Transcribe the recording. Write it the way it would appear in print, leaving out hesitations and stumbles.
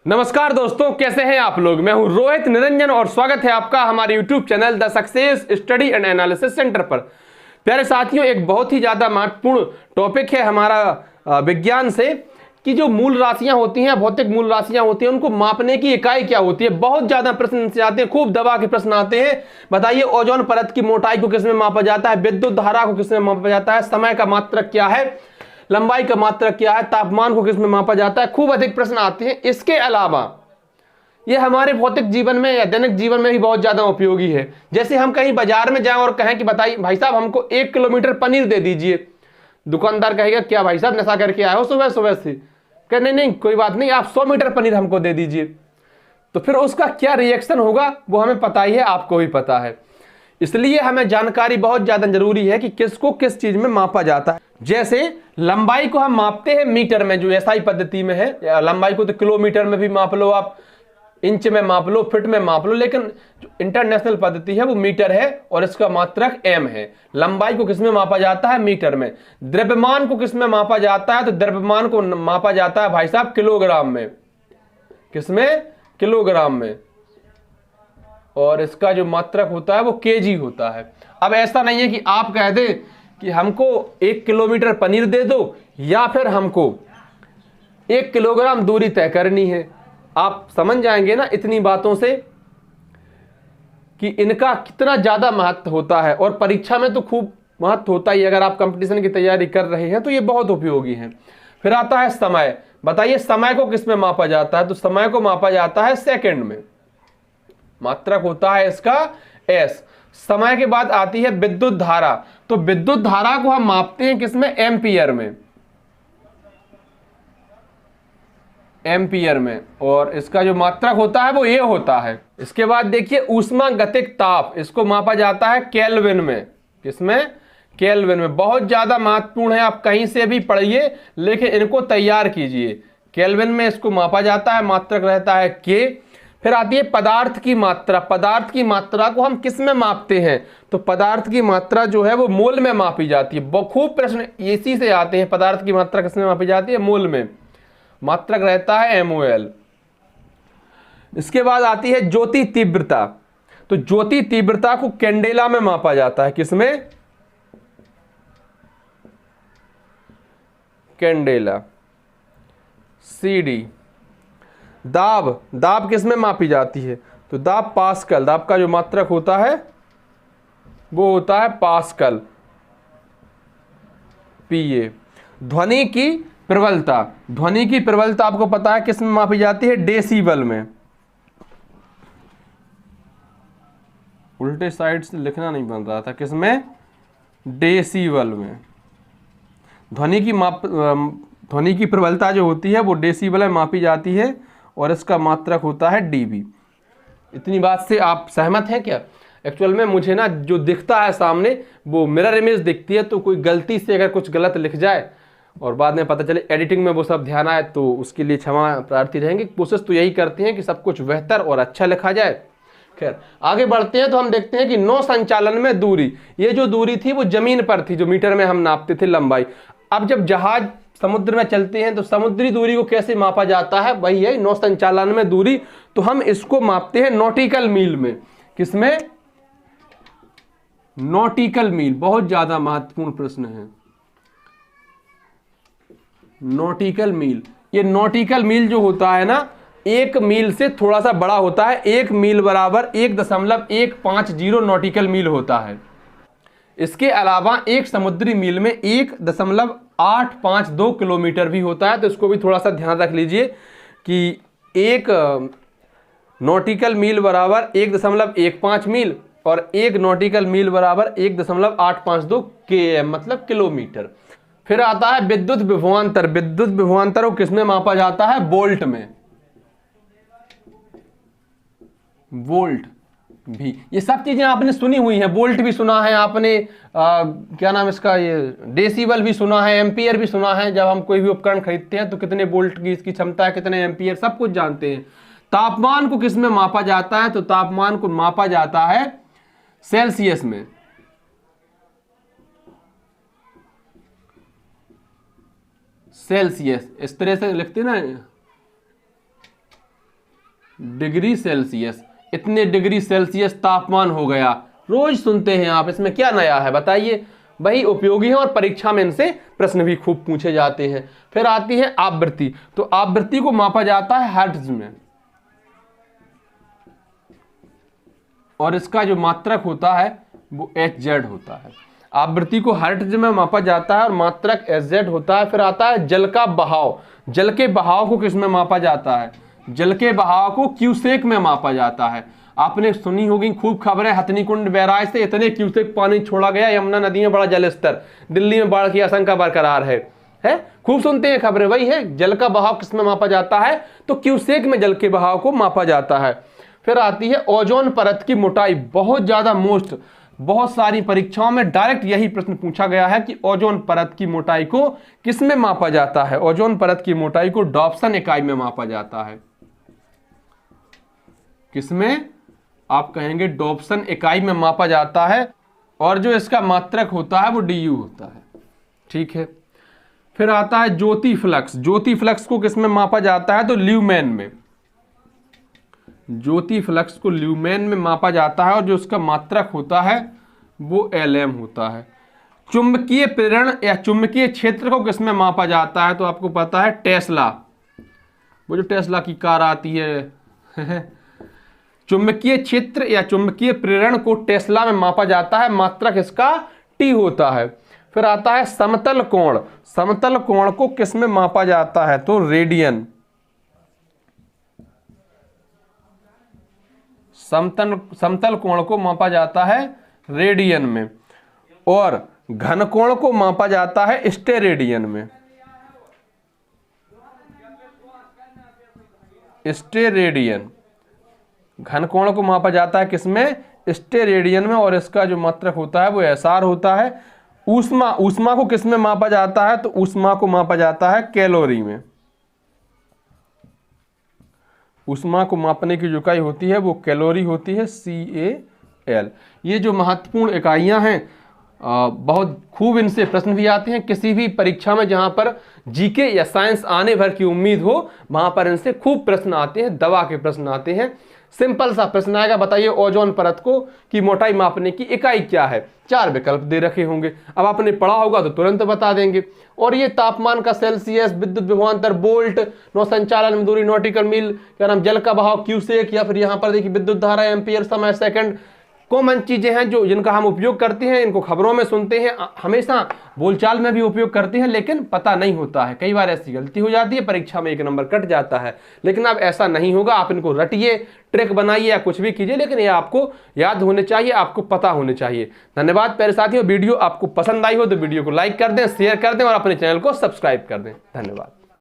नमस्कार दोस्तों, कैसे हैं आप लोग। मैं हूं रोहित निरंजन और स्वागत है आपका हमारे YouTube channel the success study and analysis centre पर। प्यारे साथियों, एक बहुत ही ज़्यादा महत्वपूर्ण टॉपिक है हमारा विज्ञान से कि जो मूल राशियां होती हैं, भौतिक मूल राशियां होती हैं, उनको मापने की इकाई क्या होती है। बहुत ज़्यादा प्रश्न से आते हैं, खूब दबा के प्रश्न आते हैं। बताइए, ओजोन परत की मोटाई को किसमें मापा जाता है, विद्युत धारा को किसमें मापा जाता है, समय का मात्रक क्या है, लंबाई का मात्रक क्या है, तापमान को किसमें मापा जाता है। खूब अधिक प्रश्न आते हैं। इसके अलावा ये हमारे भौतिक जीवन में या दैनिक जीवन में भी बहुत ज्यादा उपयोगी है। जैसे हम कहीं बाजार में जाएं और कहें कि बताइए भाई साहब, हमको 1 किलोमीटर पनीर दे दीजिए। दुकानदार कहेगा, क्या भाई साहब नशा करके आए हो सुबह सुबह से। कह नहीं नहीं कोई बात नहीं, आप 100 मीटर पनीर हमको दे दीजिए। तो फिर उसका क्या रिएक्शन होगा वो हमें पता ही है, आपको भी पता है। इसलिए हमें जानकारी बहुत ज्यादा जरूरी है कि किसको किस चीज में मापा जाता है। जैसे लंबाई को हम मापते हैं मीटर में, जो एसआई पद्धति में है। लंबाई को तो किलोमीटर में भी माप लो, आप इंच में माप लो, फीट में माप लो, लेकिन जो इंटरनेशनल पद्धति है वो मीटर है और इसका मात्रक एम है। लंबाई को किसमें मापा जाता है, मीटर में। द्रव्यमान को किसमें मापा जाता है, तो द्रव्यमान को मापा जाता है भाई साहब किलोग्राम में। किसमें, किलोग्राम में। और इसका जो मात्रक होता है वो केजी होता है। अब ऐसा नहीं है कि आप कह दें कि हमको 1 किलोमीटर पनीर दे दो या फिर हमको 1 किलोग्राम दूरी तय करनी है। आप समझ जाएंगे ना इतनी बातों से कि इनका कितना ज्यादा महत्व होता है। और परीक्षा में तो खूब महत्व होता ही। अगर आप कंपटीशन की तैयारी कर रहे हैं तो ये बहुत उपयोगी है। फिर आता है समय। बताइए, समय को किसमें मापा जाता है, तो समय को मापा जाता है सेकंड में। मात्रक होता है इसका एस। समय के बाद आती है विद्युत धारा। तो विद्युत धारा को हम मापते हैं किसमें, एम्पियर में। एम्पियर में। और इसका जो मात्रक होता है वो ये होता है। इसके बाद देखिए ऊष्मागतिक ताप, इसको मापा जाता है केल्विन में। किसमें, केल्विन में। बहुत ज्यादा महत्वपूर्ण है, आप कहीं से भी पढ़िए लेकिन इनको तैयार कीजिए। केल्विन में इसको मापा जाता है, मात्रक रहता है के। फिर आती है पदार्थ की मात्रा। पदार्थ की मात्रा को हम किस में मापते हैं, तो पदार्थ की मात्रा जो है वो मोल में मापी जाती है। खूब प्रश्न इसी से आते हैं, पदार्थ की मात्रा किस में मापी जाती है, मोल में। मात्रक रहता है MOL। इसके बाद आती है ज्योति तीव्रता। तो ज्योति तीव्रता को कैंडेला में मापा जाता है। किसमें, कैंडेला, CD। दाब, दाब किस में मापी जाती है, तो दाब पास्कल। दाब का जो मात्रक होता है वो होता है पास्कल, PA। ध्वनि की प्रबलता। ध्वनि की प्रबलता आपको पता है किस में मापी जाती है, डेसिबल में। उल्टे साइड से लिखना नहीं बन रहा था, किसमें, डेसिबल में। ध्वनि की प्रबलता जो होती है वो डेसिबल में मापी जाती है और इसका मात्रक होता है dB। इतनी बात से आप सहमत हैं क्या। एक्चुअल में मुझे ना जो दिखता है सामने वो मिरर इमेज दिखती है, तो कोई गलती से अगर कुछ गलत लिख जाए और बाद में पता चले एडिटिंग में वो सब ध्यान आए तो उसके लिए क्षमा प्रार्थी रहेंगे। कोशिश तो यही करते हैं कि सब कुछ बेहतर और अच्छा लिखा जाए। खैर आगे बढ़ते हैं तो हम देखते हैं कि नौ संचालन में दूरी। ये जो दूरी थी वो जमीन पर थी, जो मीटर में हम नापते थे लंबाई। अब जब जहाज समुद्र में चलते हैं तो समुद्री दूरी को कैसे मापा जाता है, वही है नौ संचालन में दूरी। तो हम इसको मापते हैं नॉटिकल मील में। किसमें, नॉटिकल मील। बहुत ज्यादा महत्वपूर्ण प्रश्न है, नॉटिकल मील। ये नॉटिकल मील जो होता है ना, 1 मील से थोड़ा सा बड़ा होता है। 1 मील बराबर 1.150 नॉटिकल मील होता है। इसके अलावा एक समुद्री मील में 1.852 किलोमीटर भी होता है। तो इसको भी थोड़ा सा ध्यान रख लीजिए कि 1 नॉटिकल मील बराबर 1.15 मील और 1 नॉटिकल मील बराबर 1.852 km, मतलब किलोमीटर। फिर आता है विद्युत विभवांतर। विद्युत विभवांतर को किसमें मापा जाता है, वोल्ट में। वोल्ट भी, ये सब चीजें आपने सुनी हुई हैं। वोल्ट भी सुना है आपने, क्या नाम इसका, ये डेसिबल भी सुना है, एम्पियर भी सुना है। जब हम कोई भी उपकरण खरीदते हैं तो कितने वोल्ट की इसकी क्षमता है, कितने एम्पियर, सब कुछ जानते हैं। तापमान को किसमें मापा जाता है, तो तापमान को मापा जाता है सेल्सियस में। सेल्सियस इस तरह से लिखते ना, डिग्री सेल्सियस, इतने डिग्री सेल्सियस तापमान हो गया। रोज सुनते हैं आप, इसमें क्या नया है बताइए। वही उपयोगी है और परीक्षा में इनसे प्रश्न भी खूब पूछे जाते हैं। फिर आती है आवृत्ति। तो आवृत्ति को मापा जाता है हर्ट्ज में, और इसका जो मात्रक होता है वो Hz होता है। आवृत्ति को हर्ट्ज में मापा जाता है और मात्रक Hz होता है। फिर आता है जल का बहाव। जल के बहाव को किस में मापा जाता है? जल के बहाव को क्यूसेक में मापा जाता है। आपने सुनी होगी खूब खबरें, हथनीकुंड बैराज से इतने क्यूसेक पानी छोड़ा गया, यमुना नदी में बड़ा जल स्तर, दिल्ली में बाढ़ की आशंका बरकरार है खूब सुनते हैं खबरें। वही है, जल का बहाव किस में मापा जाता है? तो क्यूसेक में जल के बहाव को मापा जाता है। फिर आती है ओजोन परत की मोटाई। बहुत ज्यादा बहुत सारी परीक्षाओं में डायरेक्ट यही प्रश्न पूछा गया है कि ओजोन परत की मोटाई को किस में मापा जाता है? ओजोन परत की मोटाई को डॉप्सन इकाई में मापा जाता है। किसमें? आप कहेंगे डॉप्सन इकाई में मापा जाता है, और जो इसका मात्रक होता है वो DU होता है। ठीक है। फिर आता है ज्योति फ्लक्स। ज्योति फ्लक्स को किस में मापा जाता है? तो ल्यूमेन में। ज्योति फ्लक्स को ल्यूमेन में मापा जाता है, और जो उसका मात्रक होता है वो LM होता है। चुंबकीय प्रेरण या चुंबकीय क्षेत्र को किस में मापा जाता है? तो आपको पता है टेस्ला, वो जो टेस्ला की कार आती है चुंबकीय क्षेत्र या चुंबकीय प्रेरण को टेस्ला में मापा जाता है, मात्रक इसका T होता है। फिर आता है समतल कोण। समतल कोण को किस में मापा जाता है? तो रेडियन। समतल कोण को मापा जाता है रेडियन में, और घन कोण को मापा जाता है स्टेरेडियन में। स्टेरेडियन। घन कोण को मापा जाता है किसमें? स्टेरेडियन में, और इसका जो मात्रक होता है वो SR होता है। ऊष्मा को किस में मापा जाता है? तो ऊष्मा को मापा जाता है कैलोरी में। ऊष्मा को मापने की जो इकाई होती है वो कैलोरी होती है, CAL। ये जो महत्वपूर्ण इकाइयां हैं, बहुत खूब इनसे प्रश्न भी आते हैं। किसी भी परीक्षा में जहां पर जीके या साइंस आने भर की उम्मीद हो, वहां पर इनसे खूब प्रश्न आते हैं, दवा के प्रश्न आते हैं। सिंपल सा प्रश्न आएगा, बताइए ओजोन परत को की मोटाई मापने की इकाई क्या है? 4 विकल्प दे रखे होंगे। अब आपने पढ़ा होगा तो तुरंत बता देंगे। और ये तापमान का सेल्सियस, विद्युत विभवांतर वोल्ट, नौ संचालन दूरी नॉटिकल मील, क्या नाम, जल का बहाव क्यूसेक, या फिर यहाँ पर देखिए विद्युत धारा एम्पियर, समय सेकंड। कॉमन चीजें हैं जो जिनका हम उपयोग करते हैं, इनको खबरों में सुनते हैं, हमेशा बोलचाल में भी उपयोग करते हैं, लेकिन पता नहीं होता है। कई बार ऐसी गलती हो जाती है, परीक्षा में 1 नंबर कट जाता है। लेकिन अब ऐसा नहीं होगा, आप इनको रटिए, ट्रिक बनाइए या कुछ भी कीजिए, लेकिन ये आपको याद होने चाहिए, आपको पता होने चाहिए। धन्यवाद प्यारे साथियों। वीडियो आपको पसंद आई हो तो वीडियो को लाइक कर दें, शेयर कर दें और अपने चैनल को सब्सक्राइब कर दें। धन्यवाद।